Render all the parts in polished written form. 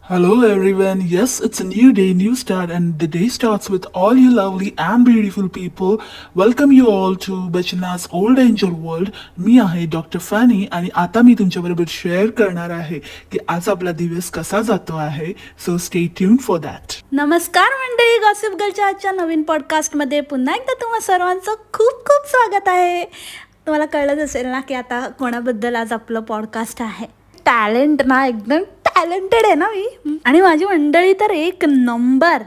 Hello everyone. Yes, it's a new day, new start, and the day starts with all you lovely and beautiful people. Welcome you all to Bachana's Old Angel World. मी आहे doctor funny आणि आता मी तुमच्याबरोबर share करणार आहे की आज आपला दिवस कसा जातो आहे. So stay tune for that. नमस्कार मंडळी, गॉसिप गर्लच्या आजच्या नवीन पॉडकास्टमध्ये पुन्हा एकदा तुम्हा सर्वांचं खूप खूप स्वागत आहे. तुम्हाला कळलंच असेल ना की आता कोणाबद्दल आज आपलं पॉडकास्ट आहे. टॅलेंट ना, एकदम टॅलेंटेड आहे ना मी, आणि माझी मंडळी तर एक नंबर.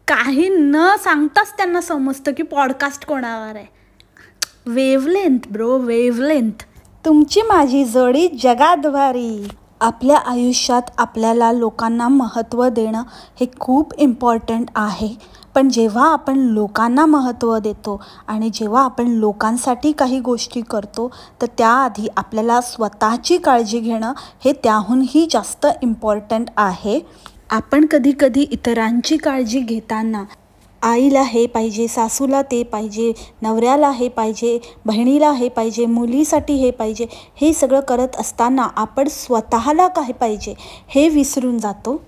काही न सांगताच त्यांना समजतं की पॉडकास्ट कोणावर आहे. Wavelength bro, wavelength. तुमची माझी जोडी जगात भारी. आपल्या आयुष्यात आपल्याला लोकांना महत्त्व देणं हे खूप इम्पॉर्टंट आहे. पण जेव्हा आपण लोकांना महत्त्व देतो आणि जेव्हा आपण लोकांसाठी काही गोष्टी करतो तर त्याआधी आपल्याला स्वतःची काळजी घेणं हे त्याहूनही जास्त इम्पॉर्टंट आहे. आपण कधी इतरांची काळजी घेताना आईला हे पाहिजे, सासूला ते पाहिजे, नवऱ्याला हे पाहिजे, बहिणीला हे पाहिजे, मुलीसाठी हे पाहिजे, हे सगळं करत असताना आपण स्वतःला काय पाहिजे हे विसरून जातो.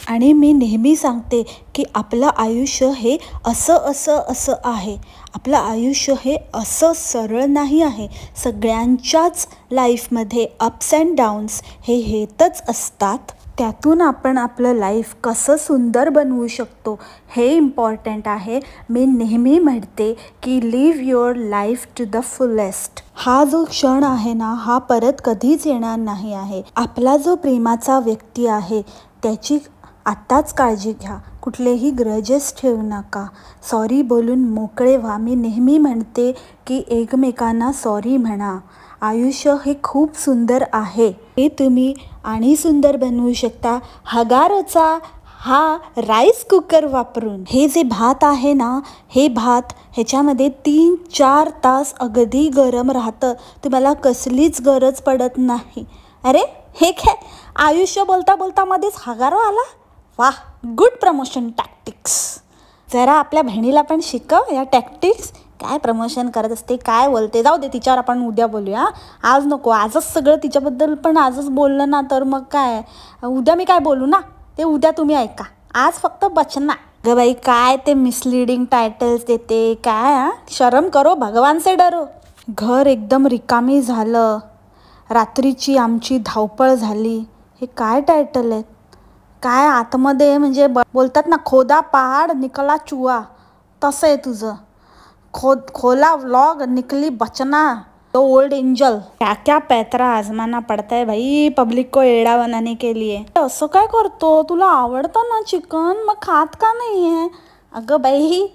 आणि मी नेहमी सांगते की आपलं आयुष्य हे असं आहे. आपलं आयुष्य हे असं सरळ नाही आहे. सगळ्यांच्याच लाईफमध्ये अप्स अँड डाऊन्स हे येतच असतात. त्यातून आपण आपलं लाईफ कसं सुंदर बनवू शकतो हे इम्पॉर्टंट आहे. मी नेहमी म्हणते की live your life to the fullest. हा जो क्षण आहे ना, हा परत कधीच येणार नाही आहे. आपला जो प्रेमाचा व्यक्ती आहे त्याची आत्ताच काळजी घ्या. कुठलेही ग्रजेस ठेवू नका. सॉरी बोलून मोकळे व्हा. मी नेहमी म्हणते की एकमेकांना सॉरी म्हणा. आयुष्य हे खूप सुंदर आहे. हे तुम्ही आणि सुंदर बनवू शकता हगारोचा हा राईस कुकर वापरून. हे जे भात आहे ना, हे भात ह्याच्यामध्ये 3-4 तास अगदी गरम राहतं. तुम्हाला कसलीच गरज पडत नाही. अरे हे काय आयुष्य बोलता बोलता मध्येच हगारो आला. वाह, गुड प्रमोशन टॅक्टिक्स. जरा आपल्या बहिणीला पण शिकव या टॅक्टिक्स. काय प्रमोशन करत असते, काय बोलते. जाऊ दे, तिच्यावर आपण उद्या बोलूया. आज नको. आजच सगळं तिच्याबद्दल पण आजच बोललं ना तर मग काय उद्या मी काय बोलू ना, ते उद्या तुम्ही ऐका. आज फक्त बचना. ग बाई, काय ते मिसलिडिंग टायटल्स देते काय. शरम करो, भगवान से डरो. घर एकदम रिकामी झालं. रात्रीची आमची धावपळ झाली. हे काय टायटल आहेत. काय आतमध्ये म्हणजे बोलतात ना, खोदा पहाड निकला चुआ, तसं आहे तुझं. खोला व्लॉग निकली बचना, तो ओल्ड एंजल. क्या क्या पैतरा आजमाना पड़ता है भाई पब्लिक को एड़ा बनाने के लिए. असं काय करतो. तुला आवडतं ना चिकन, मग खात का नाही आहे. अगं बाई,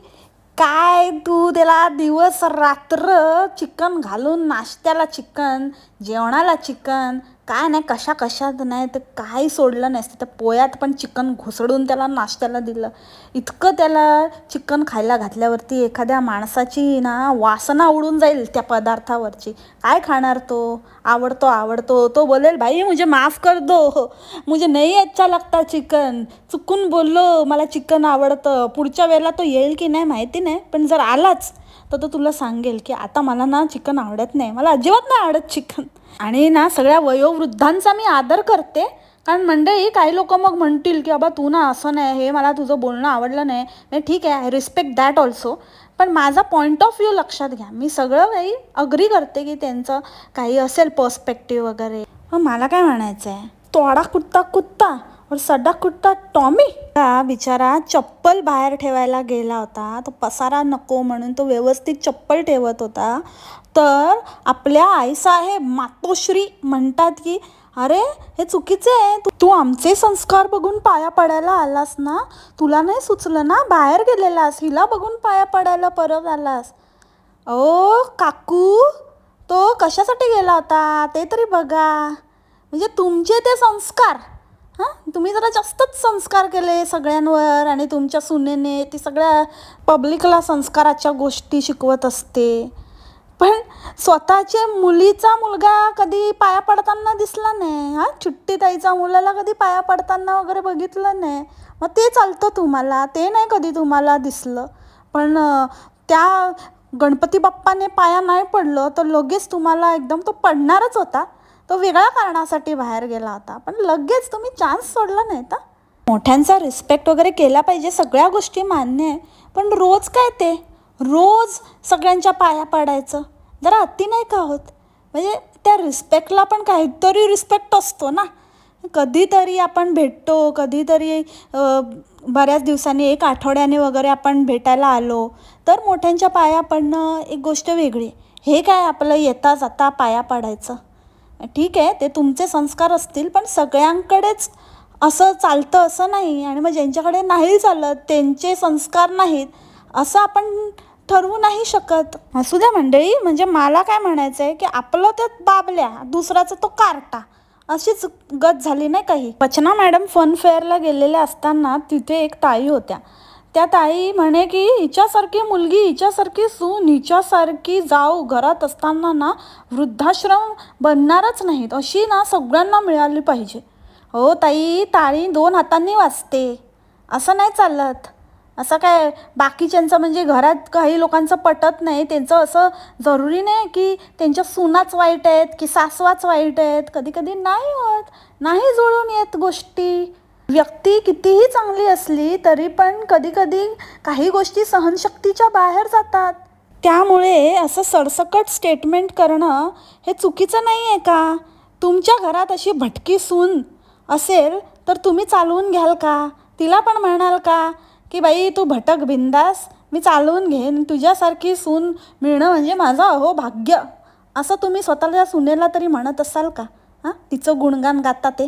काय तू त्याला दिवस रात्र चिकन घालून, नाश्त्याला चिकन, जेवणाला चिकन, काय नाही कशात नाही तर काही सोडलं नसतं. त्या पोयात पण चिकन घुसडून त्याला नाश्त्याला दिलं. इतकं त्याला चिकन खायला घातल्यावरती एखाद्या माणसाची ना वासना उडून जाईल त्या पदार्थावरची. काय खाणार तो. आवडतो तो बोलेल भाई मुझे माफ कर दो, मुझे नहीं अच्छा लगता चिकन. चुकून बोललो, मला चिकन आवडतं. पुढच्या वेळेला तो येईल की नाही माहिती नाही, पण जर आलाच तर तो तुला सांगेल की आता मला ना चिकन आवडत नाही, मला अजिबात नाही आवडत चिकन. आणि ना सगळ्या वयोवृद्धांचा मी आदर करते. कारण मंडळी काही लोक मग म्हणतील की बाबा तू ना असं नाही, हे मला तुझं बोलणं आवडलं नाही. ठीक आहे, आय रिस्पेक्ट दॅट ऑल्सो. पण माझा पॉईंट ऑफ व्ह्यू लक्षात घ्या. मी सगळं काही अग्री करते की त्यांचं काही असेल पर्स्पेक्टिव्ह वगैरे. मग मला काय म्हणायचं आहे, तोडा कुत्ता और सड्डा कुत्ता टॉमी. हा बिचारा चप्पल बाहेर ठेवायला गेला होता. तो पसारा नको म्हणून तो व्यवस्थित चप्पल ठेवत होता. तर आपल्या आईसाहेब मातोश्री म्हणतात की अरे हे चुकीचे आहे. तू आमचे संस्कार बघून पाया पडायला आलास ना, तुला नाही सुचलं ना, बाहेर गेलेलास, हिला बघून पाया पडायला परत आलास. ओ काकू, तो कशासाठी गेला होता ते तरी बघा. म्हणजे तुमचे ते संस्कार, तुम्ही जरा जास्तच संस्कार केले सगळ्यांवर. आणि तुमच्या सुनेने ती सगळ्या पब्लिकला संस्काराच्या गोष्टी शिकवत असते. पण स्वतःच्या मुलीचा मुलगा कधी पाया पडताना दिसला नाही. चिट्टी ताईचा मुलाला कधी पाया पडताना वगैरे बघितलं नाही. मग ते चालतं तुम्हाला, ते नाही कधी तुम्हाला दिसलं. पण त्या गणपती बाप्पाने पाया नाही पडलं तर लगेच तुम्हाला एकदम तो पडणारच होता. तो वेगळ्या कारणासाठी बाहेर गेला होता, पण लगेच तुम्ही चान्स सोडला नाही. तर मोठ्यांचा रिस्पेक्ट वगैरे केला पाहिजे, सगळ्या गोष्टी मान्य आहे, पण रोज काय ते रोज सगळ्यांच्या पाया पडायचं जरा अति नाही का होत? म्हणजे त्या रिस्पेक्टला पण काहीतरी रिस्पेक्ट असतो ना. कधीतरी आपण भेटतो, कधीतरी बऱ्याच दिवसांनी, एक आठवड्याने वगैरे आपण भेटायला आलो तर मोठ्यांच्या पाया पडणं एक गोष्ट वेगळी. हे काय आपलं येता जाता पाया पडायचं? ठीक आहे, ते तुमचे संस्कार असतील, पण सगळ्यांकडेच असं चालतं असं नाही. आणि मग ज्यांच्याकडे नाही चालत, त्यांचे संस्कार नाहीत असं आपण ठरवू नाही शकत. असू द्या मंडळी, म्हणजे मला काय म्हणायचं आहे की आपलं तर बाबल्या, दुसऱ्याचं तो कार्टा, अशीच गत झाली नाही काही. रचना मॅडम फनफेअरला गेलेल्या असताना तिथे एक ताई होत्या. त्या ताई म्हणे की हिच्यासारखी मुलगी, हिच्यासारखी सून, हिच्यासारखी जाऊ घरात असताना ना वृद्धाश्रम बनणारच नाहीत, अशी ना सगळ्यांना मिळाली पाहिजे. हो ताई, टाळी 2 हातांनी वाजते, असं नाही चालत. असं काय बाकीच्यांचं म्हणजे घरात काही लोकांचं पटत नाही, त्यांचं असं जरुरी नाही की त्यांच्या सुनाच वाईट आहेत की सासवाच वाईट आहेत. कधी कधी नाही होत, नाही जुळून येत गोष्टी. व्यक्ती कितीही चांगली असली तरी पण कधी कधी काही गोष्टी सहनशक्तीच्या बाहेर जातात. त्यामुळे असं सरसकट स्टेटमेंट करणं हे चुकीचं नाही आहे का? तुमच्या घरात अशी भटकी सून असेल तर तुम्ही चालवून घ्याल का? तिला पण म्हणाल का की बाई तू भटक बिंदास, मी चालवून घेईन, तुझ्यासारखी सून मिळणं म्हणजे माझं अहो भाग्य, असं तुम्ही स्वतःच्या सुनेला तरी म्हणत असाल का? तिचं गुणगान गाता ते.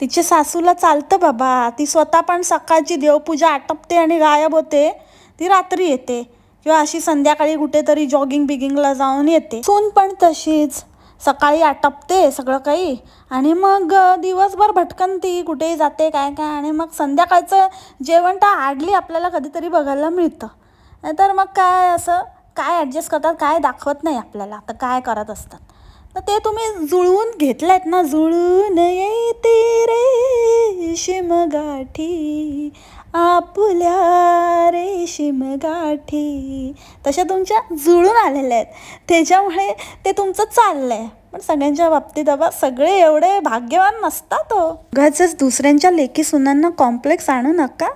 तिच्या सासूला चालतं बाबा, ती स्वतः पण सकाळची देवपूजा आटपते आणि गायब होते, ती रात्री येते किंवा अशी संध्याकाळी कुठेतरी जॉगिंग बिगिंगला जाऊन येते. सून पण तशीच सकाळी आटपते सगळं काही आणि मग दिवसभर भटकंती, कुठेही जाते काय काय, आणि मग संध्याकाळचं जेवण तर हार्डली आपल्याला कधीतरी बघायला मिळतं. तर मग काय असं काय ॲडजस्ट करतात, काय दाखवत नाही आपल्याला, तर काय करत असतात. तर ते तुम्ही जुळवून घेतलं आहेत ना, जुळून येते रेशीम गाठी आपुल्या रेशीम गाठी, तशा तुमच्या जुळून आलेल्या आहेत, त्याच्यामुळे ते तुमचं चाललं आहे. पण सगळ्यांच्या बाबतीत बाबा सगळे एवढे भाग्यवान नसतात हो. उगाचच दुसऱ्यांच्या लेकी सुनांना कॉम्प्लेक्स आणू नका,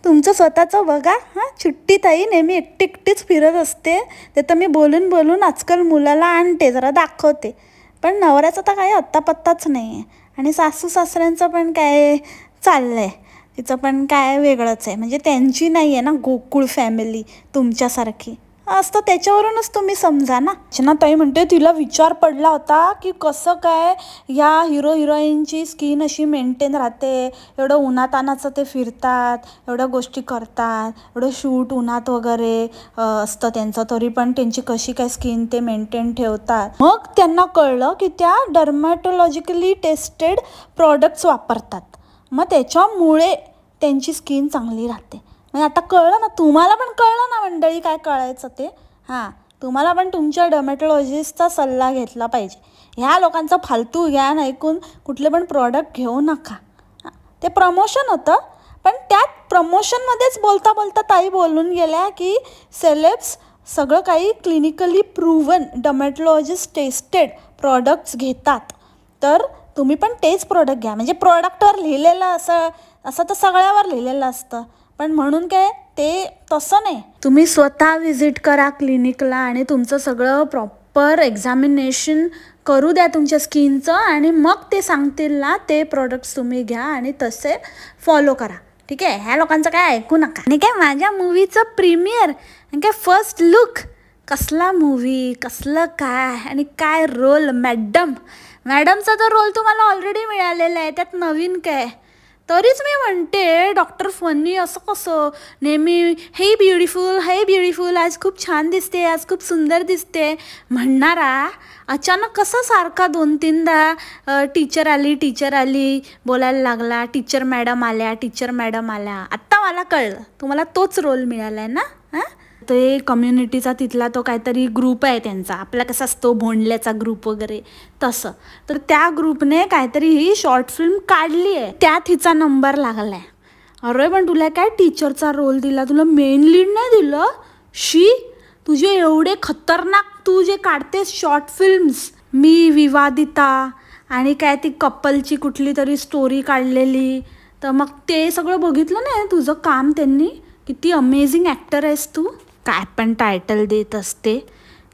तुमचं स्वतःचं बघा. चिट्टी ताई नेहमी एकटी एकटीच फिरत असते, ते तर मी बोलून बोलून आजकाल मुलाला आणते, जरा दाखवते, पण नवऱ्याचा तर काही अत्तापत्ताच नाही आहे. आणि सासू सासऱ्यांचं पण काय चाललं आहे, तिचं पण काय वेगळंच आहे. म्हणजे त्यांची नाही आहे ना गोकुळ फॅमिली तुमच्यासारखी असतं, त्याच्यावरूनच तुम्ही समजा ना. रचनाताई म्हणते तिला विचार पडला होता की कसं काय या हिरो हिरोईनची स्किन अशी मेंटेन राहते, एवढं उन्हातानाचं ते फिरतात, एवढ्या गोष्टी करतात, एवढं शूट उन्हात वगैरे असतं त्यांचं, तरी पण त्यांची कशी काय स्किन ते मेंटेन ठेवतात. मग त्यांना कळलं की त्या डर्मॅटोलॉजिकली टेस्टेड प्रॉडक्ट्स वापरतात, मग त्याच्यामुळे त्यांची स्किन चांगली राहते. आता कळलं ना, तुम्हाला पण कळलं ना मंडळी काय कळायचं ते. तुम्हाला पण तुमच्या डर्मॅटोलॉजिस्टचा सल्ला घेतला पाहिजे. ह्या लोकांचं फालतू ज्ञान ऐकून कुठले पण प्रॉडक्ट घेऊ नका. ते प्रमोशन होतं, पण त्यात प्रमोशनमध्येच बोलता बोलता ताई बोलून गेल्या की सेलेब्स सगळं काही क्लिनिकली प्रूव्हन डर्मॅटोलॉजिस्ट टेस्टेड प्रॉडक्ट्स घेतात, तर तुम्ही पण तेच प्रॉडक्ट घ्या. म्हणजे प्रॉडक्टवर लिहिलेलं असं तर सगळ्यावर लिहिलेलं असतं, पण म्हणून काय ते तसं नाही. तुम्ही स्वतः विजिट करा क्लिनिकला आणि तुमचं सगळं प्रॉपर एक्झामिनेशन करू द्या तुमच्या स्किनचं, आणि मग ते सांगतील ना ते प्रोडक्ट्स तुम्ही घ्या आणि तसे फॉलो करा. ठीक आहे, ह्या लोकांचं काय ऐकू नका. आणि काय माझ्या मूवीचं प्रीमियर आणि काय फर्स्ट लुक, कसला मूवी, कसलं काय आणि काय रोल, मॅडमचा तर रोल तुम्हाला ऑलरेडी मिळालेला आहे, त्यात नवीन काय. तरीच मी म्हणते डॉक्टर फनी असं कसं नेहमी हे ब्युटिफुल, आज खूप छान दिसते, आज खूप सुंदर दिसते म्हणणारा अचानक कसं सारखा 2-3दा टीचर आली बोलायला लागला, टीचर मॅडम आल्या. आत्ता मला कळलं तुम्हाला तोच रोल मिळाला आहे ना. ते कम्युनिटीचा तिथला तो काहीतरी ग्रुप आहे त्यांचा, आपला कसा असतो भोंडल्याचा ग्रुप वगैरे तसं, तर त्या ग्रुपने काहीतरी ही शॉर्ट फिल्म काढली आहे, त्यात हिचा नंबर लागला आहे. अरे पण तुला काय टीचरचा रोल दिला, तुला मेन लीड नाही दिलं. तुझे एवढे खतरनाक तू जे काढतेस शॉर्ट फिल्म्स, मी विवादिता आणि काय ती कपलची कुठली तरी स्टोरी काढलेली, तर मग ते सगळं बघितलं नाही तुझं काम त्यांनी. किती अमेझिंग ॲक्टर आहेस तू. काय पण टायटल देत असते,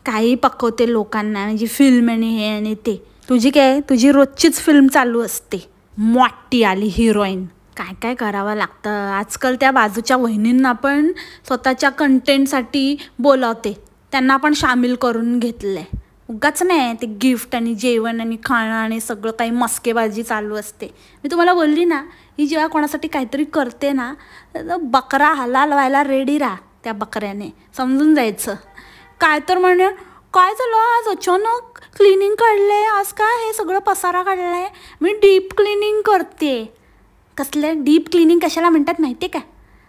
काही पकवते लोकांना, म्हणजे फिल्म आणि हे आणि ते. तुझी रोजचीच फिल्म चालू असते. मोठी आली हिरोईन. काय काय करावं लागतं आजकाल. त्या बाजूच्या वहिनींना पण स्वतःच्या कंटेंटसाठी बोलावते, त्यांना पण सामील करून घेतलं आहे. उगाच नाही ते गिफ्ट आणि जेवण आणि खाणं आणि सगळं काही मस्केबाजी चालू असते. मी तुम्हाला बोलली ना, ही जेव्हा कोणासाठी काहीतरी करते ना, तर बकरा हलाल व्हायला रेडी राहा त्या बकऱ्याने, समजून जायचं. काय तर म्हणे, काय झालं आज अचानक क्लिनिंग काढले, आज काय हे सगळं पसारा काढला आहे. मी डीप क्लिनिंग करते. कसले डीप क्लिनिंग कशाला म्हणतात माहिती आहे का?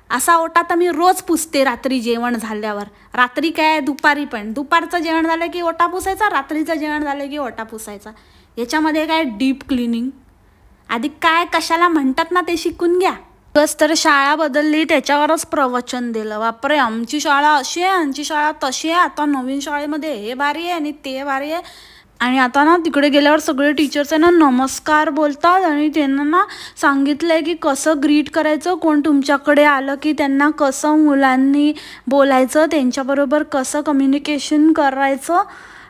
असा ओटा तर मी रोज पुसते रात्री जेवण झाल्यावर. रात्री काय, दुपारी पण. दुपारचं जेवण झालं की ओटा पुसायचा, रात्रीचं जेवण झालं की ओटा पुसायचा. याच्यामध्ये काय डीप क्लिनिंग? आधी काय कशाला म्हणतात ना ते शिकून घ्या. बस तर शाळा बदलली त्याच्यावरच प्रवचन दिलं. बापरे, आमची शाळा अशी आहे, आमची शाळा तशी आहे, आता नवीन शाळेमध्ये हे भारी आहे आणि ते भारी आहे. आणि आता ना तिकडे गेल्यावर सगळे टीचर्स आहे ना नमस्कार बोलतात आणि त्यांना ना सांगितलं आहे की कसं ग्रीट करायचं. कोण तुमच्याकडे आलं की त्यांना कसं मुलांनी बोलायचं, त्यांच्याबरोबर कसं कम्युनिकेशन करायचं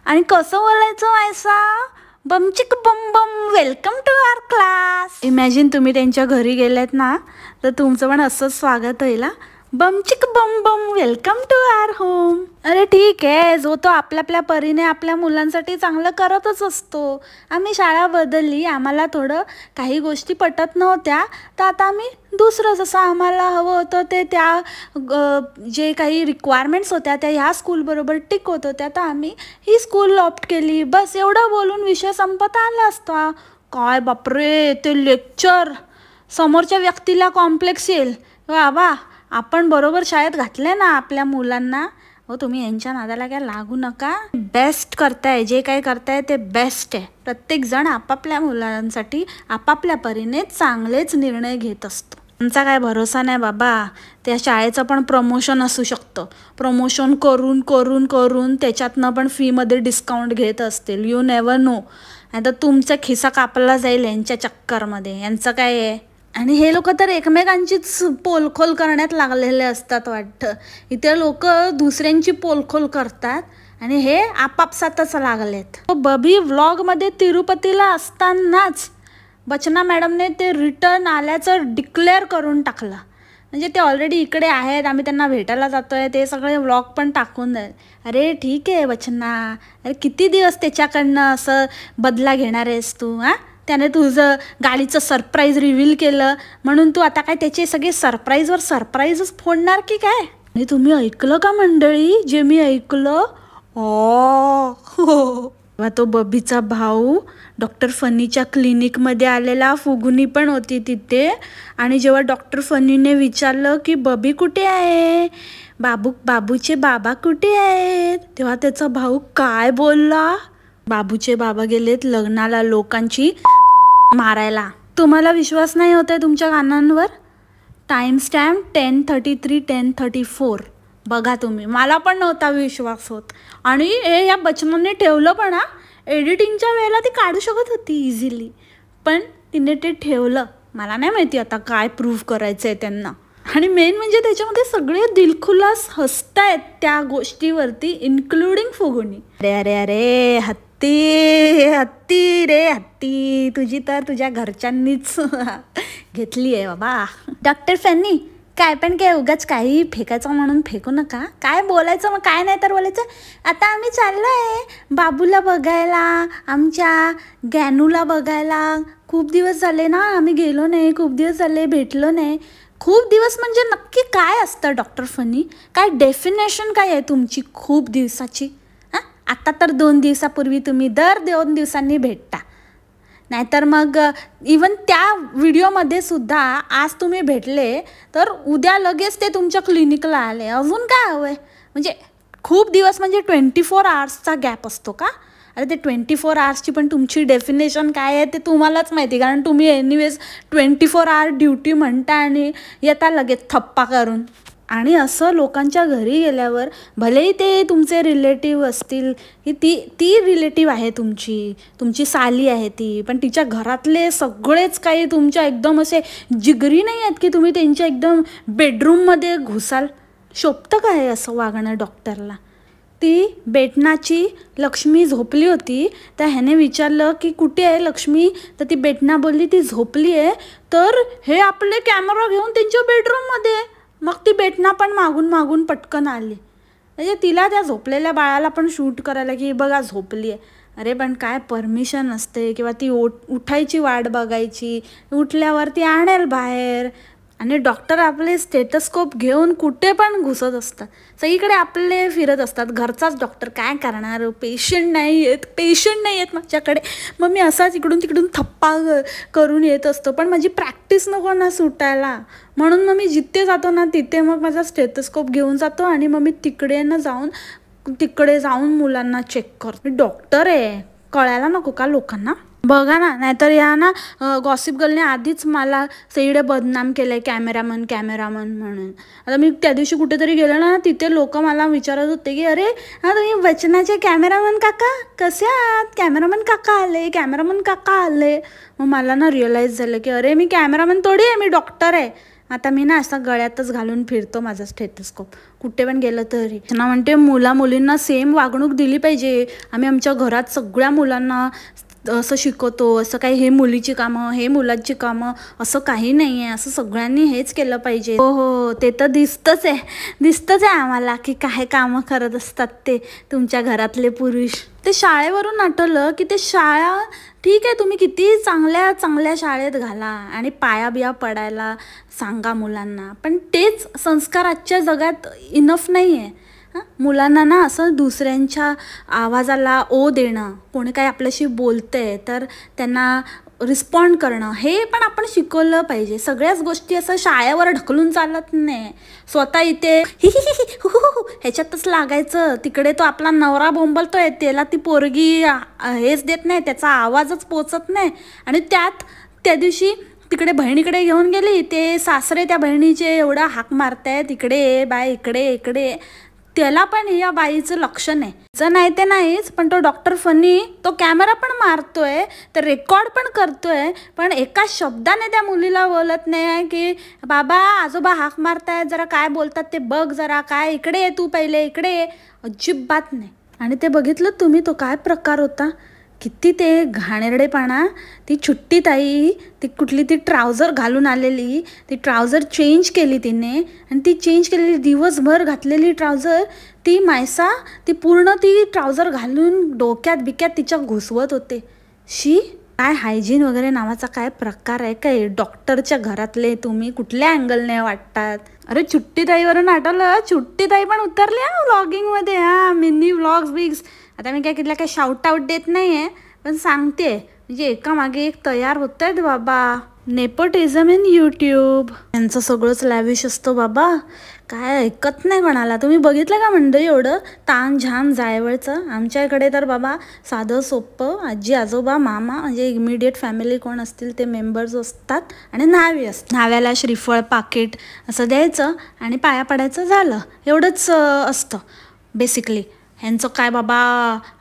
आणि कसं बोलायचं. ऐसा बमचिक बम बम, welcome to our class. Imagine तुम्ही त्यांच्या घरी गेलेत ना, तर तुमचं पण असंच स्वागत होईल. बमचिक बम बम, वेलकम टू आवर होम. अरे ठीक आहे, जो तो आपल्या परीने आपल्या मुलांसाठी चांगलं करतच असतो. आम्ही शाळा बदलली, आम्हाला थोडं काही गोष्टी पटत नव्हत्या, तर आता आम्ही दुसरं जसं आम्हाला हवं होतं ते त्या जे काही रिक्वायरमेंट्स होत्या त्या ह्या स्कूलबरोबर टिक होत होत्या, तर आम्ही ही स्कूल ऑप्ट केली. बस एवढं बोलून विषय संपत आला असता. काय बापरे, ते लेक्चर समोरच्या व्यक्तीला कॉम्प्लेक्स येईल. वा, आपण बरोबर शाळेत घातले ना आपल्या मुलांना. हो, तुम्ही यांच्या नादाला काय लागू नका. बेस्ट करताय, जे काही करताय ते बेस्ट आहे. प्रत्येकजण आपापल्या मुलांसाठी आपापल्या परीने चांगलेच निर्णय घेत असतो. आमचा काय भरोसा नाही बाबा. त्या शाळेचं पण प्रमोशन असू शकतं. प्रमोशन करून करून करून त्याच्यातनं पण फीमध्ये डिस्काउंट घेत असतील. You never know. आता तुमचा खिसा कापला जाईल यांच्या चक्करमध्ये. यांचं काय आहे. आणि हे लोक तर एकमेकांचीच पोलखोल करण्यात लागलेले असतात वाटतं. इथे लोक दुसऱ्यांची पोलखोल करतात आणि हे आपापसातच लागलेत. बबी व्लॉगमध्ये तिरुपतीला असतानाच बचना मॅडमने ते रिटर्न आल्याचं डिक्लेअर करून टाकलं. म्हणजे ते ऑलरेडी इकडे आहेत, आम्ही त्यांना भेटायला जातो आहे, ते सगळे व्लॉग पण टाकून द्याल. अरे ठीक आहे बचना, अरे किती दिवस त्याच्याकडनं असं बदला घेणार आहेस तू. त्याने तुझं गाडीचं सरप्राईज रिव्हील केलं म्हणून तू आता काय त्याचे सगळे सरप्राईजवर सरप्राईजच फोडणार की काय. आणि तुम्ही ऐकलं का मंडळी जे मी ऐकलं. तेव्हा तो बबीचा भाऊ डॉक्टर फनीच्या क्लिनिकमध्ये आलेला. फुगुनी पण होती तिथे. आणि जेव्हा डॉक्टर फनीने विचारलं की बबी कुठे आहे, बाबूचे बाबा कुठे आहेत, तेव्हा त्याचा भाऊ काय बोलला. बाबूचे बाबा गेलेत लग्नाला लोकांची मारायला. तुम्हाला विश्वास नाही होत आहे तुमच्या कानांवर. Time stamp 10:33 10:34. बघा तुम्ही, मला पण नव्हता विश्वास होत. आणि या बचनाने ठेवलं पण. एडिटिंगच्या वेळेला ती काढू शकत होती इझिली, पण तिने ते ठेवलं. मला नाही माहिती आता काय प्रूव्ह करायचं आहे त्यांना. आणि मेन म्हणजे त्याच्यामध्ये सगळे दिलखुलास हसतायत त्या गोष्टीवरती, इन्क्लुडिंग फुगुनी. अरे हत्ती रे हत्ती, तुझी तर तुझ्या घरच्यांनीच घेतली आहे बाबा. डॉक्टर फनी काय पण काय उगाच काही फेकायचं म्हणून फेकू नका. काय बोलायचं मग काय नाही तर बोलायचं. आता आम्ही चाललो आहे बाबूला बघायला, आमच्या गॅनूला बघायला. खूप दिवस झाले ना आम्ही गेलो नाही, खूप दिवस झाले भेटलो नाही. खूप दिवस म्हणजे नक्की काय असतं डॉक्टर फनी? काय डेफिनेशन काय आहे तुमची खूप दिवसाची? आता तर 2 दिवसापूर्वी तुम्ही दर 2 दिवसांनी भेटता. नाहीतर मग इवन त्या व्हिडिओमध्ये सुद्धा आज तुम्ही भेटले तर उद्या लगेच ते तुमच्या क्लिनिकला आले. अजून काय हवं आहे? म्हणजे खूप दिवस म्हणजे 24 आवर्सचा गॅप असतो का? अरे ते 24 आवर्सची पण तुमची डेफिनेशन काय आहे ते तुम्हालाच माहिती. कारण तुम्ही एनिवेज 24 आवर ड्युटी म्हणता आणि येता लगेच थप्पा करून. आणि असं लोकांच्या घरी गेल्यावर भलेही ते तुमचे रिलेटिव्ह असतील, की ती रिलेटिव्ह आहे तुमची साली आहे ती, पण तिच्या घरातले सगळेच काही तुमच्या एकदम असे जिगरी नाही आहेत की तुम्ही त्यांच्या एकदम बेडरूममध्ये घुसाल. शोभतं का हे असं वागणं डॉक्टरला? ती बेटनाची लक्ष्मी झोपली होती, तर ह्याने विचारलं की कुठे आहे लक्ष्मी, तर ती बेटना बोलली ती झोपली आहे. तर हे आपले कॅमेरा घेऊन त्यांच्या बेडरूममध्ये. मग ती बेटना पण मागून मागून पटकन आली. म्हणजे तिला त्या झोपलेल्या बाळाला पण शूट करायला की बघा झोपली आहे. अरे पण काय परमिशन असते, किंवा ती उठायची वाट बघायची, उठल्यावर ती आणेल बाहेर. आणि डॉक्टर आपले स्टेटस्कोप घेऊन कुठे पण घुसत असतात, सगळीकडे आपले फिरत असतात. घरचाच डॉक्टर काय करणार, पेशंट नाही येत माझ्याकडे. मग मी असाच इकडून तिकडून थप्पा करून येत असतो, पण माझी प्रॅक्टिस नको ना सुटायला. म्हणून मग मी जिथे जातो ना तिथे मग माझा स्टेटस्कोप घेऊन जातो आणि मग मी तिकडे जाऊन मुलांना चेक करतो. मी डॉक्टर आहे, कळायला नको का लोकांना? बघा ना, नाहीतर या ना गॉसिप गर्लने आधीच मला सगळीकडे बदनाम केलं आहे कॅमेरामन म्हणून. आता मी त्या दिवशी कुठेतरी गेलो ना, तिथे लोक मला विचारत होते की अरे हां तुम्ही वचनाचे कॅमेरामन काका कसे आहात, कॅमेरामन काका आले. मग मला ना रिअलाईज झालं की अरे मी कॅमेरामन थोडी आहे, मी डॉक्टर आहे. आता मी ना असं गळ्यातच घालून फिरतो माझा स्टेथोस्कोप कुठे पण गेलं तरी. ना म्हणते मुलींना सेम वागणूक दिली पाहिजे. आम्ही आमच्या घरात सगळ्या मुलांना असं शिकवतो, असं काही हे मुलीची कामं हे मुलाची कामं असं काही नाही आहे, असं सगळ्यांनी हेच केलं पाहिजे. हो ते तर दिसतंच आहे आम्हाला की काय कामं करत असतात ते तुमच्या घरातले पुरुष. ते शाळेवरून आठवलं की ते शाळा ठीक आहे, तुम्ही किती चांगल्या शाळेत घाला आणि पाया पडायला सांगा मुलांना, पण तेच संस्कार आजच्या जगात इनफ नाही आहे. मुलांना ना असं दुसऱ्यांच्या आवाजाला देणं, कोणी काही आपल्याशी बोलतंय तर त्यांना रिस्पॉन्ड करणं, हे पण आपण शिकवलं पाहिजे. सगळ्याच गोष्टी असं शाळेवर ढकलून चालत नाही. स्वतः इथे ह्याच्यातच लागायचं, तिकडे तो आपला नवरा बोंबलतोय, त्याला ती पोरगी हेच देत नाही, त्याचा आवाजच पोचत नाही. आणि त्या दिवशी तिकडे बहिणीकडे घेऊन गेली, ते सासरे त्या बहिणीचे एवढा हाक मारतायत, इकडे बाय इकडे. त्याला पण या बाईचं लक्ष नाही ते नाहीच, पण तो डॉक्टर फनी तो कॅमेरा पण मारतोय, तर रेकॉर्ड पण करतोय, पण एका शब्दाने त्या मुलीला बोलत नाही की बाबा आजोबा हाक मारतायत, जरा काय बोलतात ते बघ, जरा काय इकडे ये तू पहिले इकडे. अजिबात नाही. आणि ते बघितलं तुम्ही तो काय प्रकार होता, किती ते घाणेरडेपणा. ती छुट्टी ताई ती कुठली ती ट्राउझर घालून आलेली, ती ट्राउझर चेंज केली तिने, आणि ती चेंज केलेली दिवसभर घातलेली ट्राउझर ती मायसा ती पूर्ण ती ट्राउझर घालून डोक्यात तिच्या घुसवत होते. काय हायजीन वगैरे नावाचा काय प्रकार आहे काय? डॉक्टरच्या घरातले तुम्ही कुठल्या अँगलने वाटतात? अरे छुट्टीताईवरून आठवलं, छुट्टीताई पण उतरल्या व्लॉगिंगमध्ये. मिनी व्लॉग्स आता मी काय केलं, काय शाउट आउट देत नाही आहे, पण सांगते म्हणजे एका मागे एक तयार होत आहेत बाबा. नेपोटिझम इन यूट्यूब, यांचं सगळंच लॅविश असतं बाबा, काय ऐकत नाही कोणाला. तुम्ही बघितलं का मंडळी एवढं ताण झाम जायवळचं? आमच्याकडे तर बाबा साधं सोपं आजी आजोबा मामा म्हणजे इमिडिएट फॅमिली कोण असतील ते मेंबर्स असतात आणि न्हावी असतात. न्हाव्याला श्रीफळ पाकिट असं द्यायचं आणि पाया पडायचं, झालं. एवढंच असतं बेसिकली. ह्यांचं काय बाबा,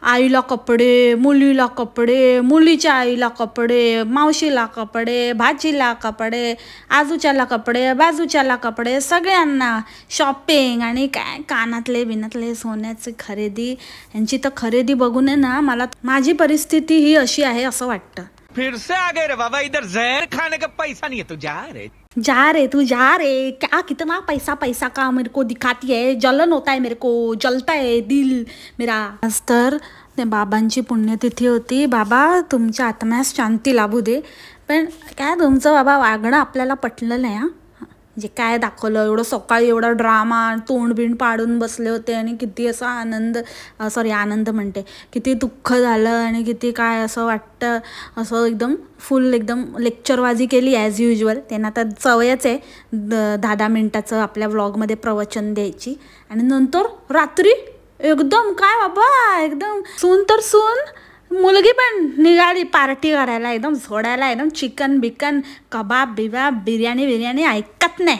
आईला कपडे, मुलीला कपडे, मुलीच्या आईला कपडे, मावशीला कपडे, भाचीला कपडे, आजूच्याला कपडे, बाजूच्याला कपडे, सगळ्यांना शॉपिंग. आणि काय कानातले सोन्याची खरेदी. ह्यांची तर खरेदी बघून आहे ना मला माझी परिस्थिती ही अशी आहे असं वाटतं. फिर से आ गए रे बाबा, इधर जहर खाने का पैसा नहीं है तो जा रे क्या कितना पैसा का मेरे को दिखाती है, जलन होता है मेरे को, जलता है दिल मेरा. आज तर ते बाबांची पुण्यतिथी होती. बाबा तुमच्या आत्म्यास शांती लाभू दे. पण काय तुमचं बाबा वागणं आपल्याला पटलं नाही. म्हणजे काय दाखवलं एवढं सकाळी, एवढा ड्रामा, तोंडबिंड पाडून बसले होते आणि किती असा आनंद म्हणते, किती दुःख झालं आणि किती काय असं वाटतं. असं एकदम लेक्चरबाजी केली ॲज युजल. त्यांना तर सवयच आहे 10-10 मिनिटाचं आपल्या व्लॉगमध्ये प्रवचन द्यायची. आणि नंतर रात्री एकदम काय बाबा, एकदम सून मुलगी पण निघाली पार्टी करायला, एकदम झोडायला, एकदम चिकन बिकन कबाब बिबाब बिर्याणी ऐकत नाही.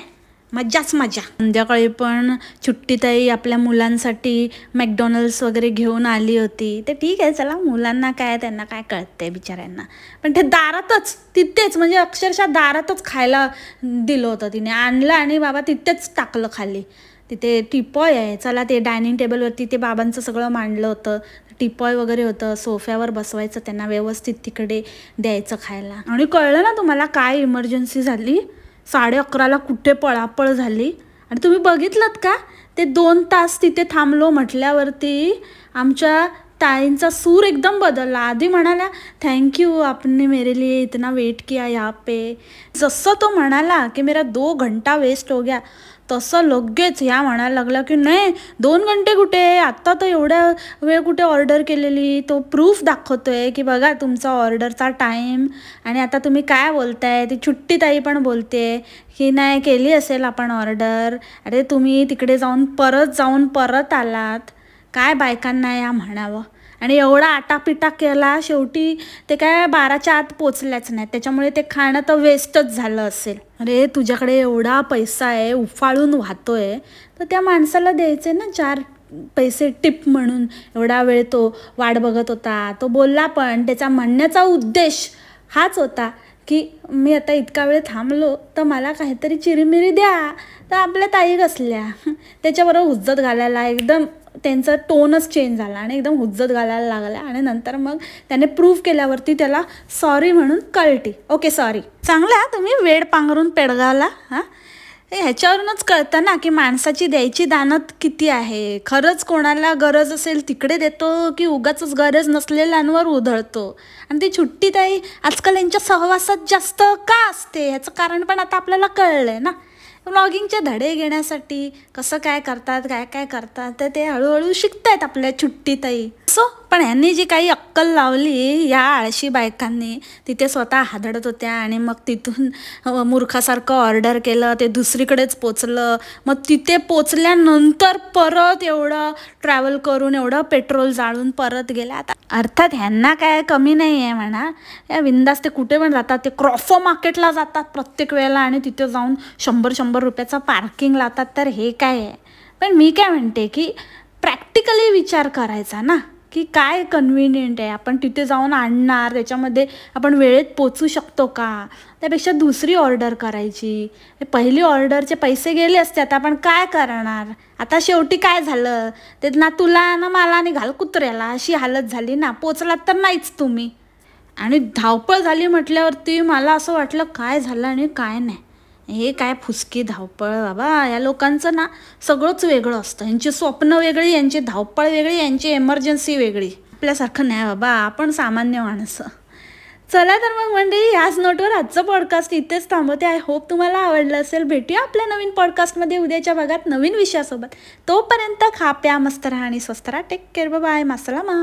मज्जाच मजा. संध्याकाळी पण छुट्टीताई आपल्या मुलांसाठी मॅकडॉनल्ड्स वगैरे घेऊन आली होती. ते ठीक आहे, चला मुलांना काय, त्यांना काय कळतंय बिचाऱ्यांना. पण ते दारातच, तिथेच म्हणजे अक्षरशः दारातच खायला दिलं होतं तिने. आणलं आणि बाबा तिथेच टाकलं खाली. तिथे टिपॉय आहे, चला ते डायनिंग टेबलवरती ते बाबांचं सगळं मांडलं होतं. टिपॉय वगैरे होतं, सोफ्यावर बसवायचं त्यांना, व्यवस्थित तिकडे द्यायचं खायला. आणि कळलं ना तुम्हाला काय इमर्जन्सी झाली. 11:30ला कुठे पळापळ झाली. आणि तुम्ही बघितलं का ते 2 तास तिथे थांबलो म्हटल्यावरती आमच्या ताईंचा सूर एकदम बदलला. आधी म्हणाला थँक्यू आपने मेरे लिए इतना वेट किया यहाँ पे. जसं तो म्हणाला की मेरा 2 घंटा वेस्ट हो गया, तसं लगेच ह्या म्हणायला लागला की नाही 2 घंटे कुठे, आत्ता तर एवढ्या वेळ कुठे ऑर्डर केलेली. तो प्रूफ दाखवतोय की बघा तुमचा ऑर्डरचा टाईम. आणि आता तुम्ही काय बोलताय, ती छुट्टीताई पण बोलते की नाही केली असेल आपण ऑर्डर. अरे तुम्ही तिकडे जाऊन परत आलात, काय बायकांना या म्हणावं. आणि एवढा आटापिटा केला, शेवटी ते काय 12च्या आत पोचल्याच नाही. त्याच्यामुळे ते खाणं तर वेस्टच झालं असेल. अरे तुझ्याकडे एवढा पैसा आहे, उफाळून वाहतोय, तर त्या माणसाला द्यायचे ना 4 पैसे टिप म्हणून. एवढा वेळ तो वाट बघत होता, तो बोलला पण. त्याचा म्हणण्याचा उद्देश हाच होता की मी आता इतका वेळ थांबलो तर मला काहीतरी चिरीमिरी द्या. तर आपल्या ताई कसल्या त्याच्याबरोबर हुज्जत घालायला, एकदम त्यांचा टोनच चेंज झाला आणि एकदम हुज्जत घालायला लागला. आणि नंतर मग त्याने प्रूफ केल्यावरती त्याला सॉरी म्हणून कळटी. Okay sorry. चांगला तुम्ही वेळ पांघरून पेडगावला. ह्याच्यावरूनच कळतं ना की माणसाची द्यायची दानत किती आहे. खरंच कोणाला गरज असेल तिकडे देतो की उगाच गरज नसलेल्यांवर उधळतो. आणि ती छुट्टीताई आजकाल यांच्या सहवासात जास्त का असते ह्याचं कारण पण आता आपल्याला कळलंय ना. व्लॉगिंगचे धडे घेण्यासाठी कसं काय करतात, काय करतात, तर ते हळूहळू शिकतायत आपल्या छुट्टीताई. सो पण ह्यांनी जी काही अक्कल लावली या आळशी बायकांनी, तिथे स्वतः हादडत होत्या आणि मग तिथून मूर्खासारखं ऑर्डर केलं, ते दुसरीकडेच पोचलं. मग तिथे पोचल्यानंतर परत एवढं ट्रॅव्हल करून, एवढं पेट्रोल जाळून परत गेल्या. आता अर्थात ह्यांना काय कमी नाही आहे म्हणा, या बिंदास ते कुठे पण जातात. ते क्रॉफो मार्केटला जातात प्रत्येक वेळेला आणि तिथे जाऊन 100 रुपयाचा पार्किंग लावतात. तर हे काय आहे. पण मी काय म्हणते की प्रॅक्टिकली विचार करायचा ना की काय कन्व्हिनियंट आहे. आपण तिथे जाऊन आणणार, त्याच्यामध्ये आपण वेळेत पोचू शकतो का. त्यापेक्षा दुसरी ऑर्डर करायची. पहिली ऑर्डरचे पैसे गेले असते, आता आपण काय करणार. आता शेवटी काय झालं, ते ना तुला ना मला आणि घाल कुत्र्याला अशी हालत झाली ना. पोचलात तर नाहीच तुम्ही. आणि धावपळ झाली म्हटल्यावरती मला असं वाटलं काय झालं आणि काय नाही. हे काय फुसकी धावपळ बाबा. या लोकांचं ना सगळंच वेगळं असतं. यांची स्वप्न वेगळी, यांची धावपळ वेगळी, यांची एमर्जन्सी वेगळी. आपल्यासारखं नाही बाबा, आपण सामान्य माणसं. चला तर मग मंडळी, ह्याच नोटवर आजचं पॉडकास्ट इथेच थांबवते. आय होप तुम्हाला आवडलं असेल. भेटूया आपल्या नवीन पॉडकास्टमध्ये उद्याच्या भागात नवीन विषयासोबत. तोपर्यंत खा प्या मस्त राहा आणि स्वस्त राहा. Take care, bye, मासलामा.